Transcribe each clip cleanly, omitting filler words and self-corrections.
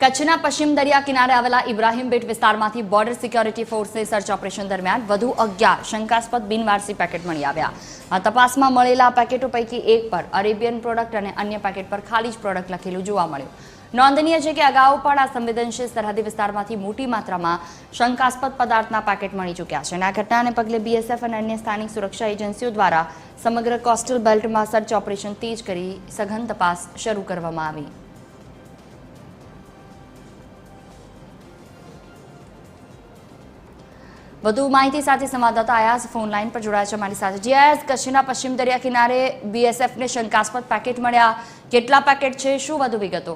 કચ્છના પશ્ચિમ દરિયા કિનારે આવેલા ઇબ્રાહિમ બેટ વિસ્તારમાંથી બોર્ડર સિક્યોરિટી ફોર્સને સર્ચ ઓપરેશન દરમિયાન વધુ 11 શંકાસ્પદ બિનવારસી પેકેટ મળી આવ્યા। આ તપાસમાં મળેલા પેકેટો પૈકી એક પર અરેબિયન પ્રોડક્ટ અને અન્ય પેકેટ પર ખાલીજ પ્રોડક્ટ લખેલું જોવા મળ્યું। નોંધનીય છે કે અગાઉ પણ આ સંવેદનશીલ સરહદી વિસ્તારમાંથી મોટી માત્રામાં શંકાસ્પદ પદાર્થના પેકેટ મળી ચૂક્યા છે અને આ ઘટનાને પગલે બીએસએફ અને અન્ય સ્થાનિક સુરક્ષા એજન્સીઓ દ્વારા સમગ્ર કોસ્ટલ બેલ્ટમાં સર્ચ ઓપરેશન તેજ કરી સઘન તપાસ શરૂ કરવામાં આવી। વધુ માહિતી સાથે સંવાદદાતા આયાઝ ફોન લાઈન પર જોડાયા છે અમારી સાથે। જી આયાઝ, કચ્છના પશ્ચિમ દરિયા કિનારે બીએસએફને શંકાસ્પદ પેકેટ મળ્યા, કેટલા પેકેટ છે, શું વધુ વિગતો?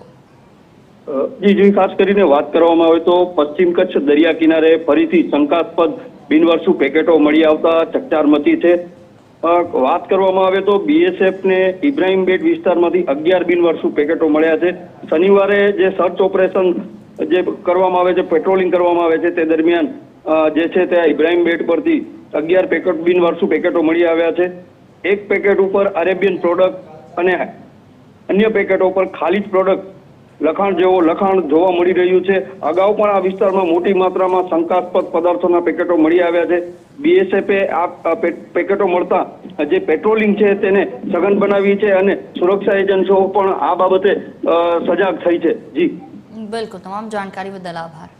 જી ખાસ કરીને વાત કરવામાં આવે તો પશ્ચિમ કચ્છ દરિયા કિનારે ફરીથી શંકાસ્પદ બિનવારસુ પેકેટો મળી આવતા ચકચાર મચી છે। વાત કરવામાં આવે તો બીએસએફ ને ઇબ્રાહિમ બેટ વિસ્તારમાંથી 11 બિનવારસુ પેકેટો મળ્યા છે। શનિવારે જે સર્ચ ઓપરેશન જે કરવામાં આવે છે, પેટ્રોલિંગ કરવામાં આવે છે, તે દરમિયાન જે છે તે ઇબ્રાહિમ બેટ પરથી 11 બિનવારસુ પેકેટો મળી આવ્યા છે। એક પેકેટ ઉપર અરેબિયન પ્રોડક્ટ અને અન્ય પેકેટો પર ખાલીજ પ્રોડક્ટ લખાણ જોવા મળી રહ્યું છે। અગાઉ પણ આ વિસ્તારમાં મોટી માત્રામાં શંકાસ્પદ પદાર્થોના પેકેટો મળી આવ્યા છે। બીએસએફે આ પેકેટો મળતા જે પેટ્રોલિંગ છે તેને સઘન બનાવી છે અને સુરક્ષા એજન્સીઓ પણ આ બાબતે સજાગ થઈ છે। જી બિલકુલ, તમામ જાણકારી બદલ આભાર।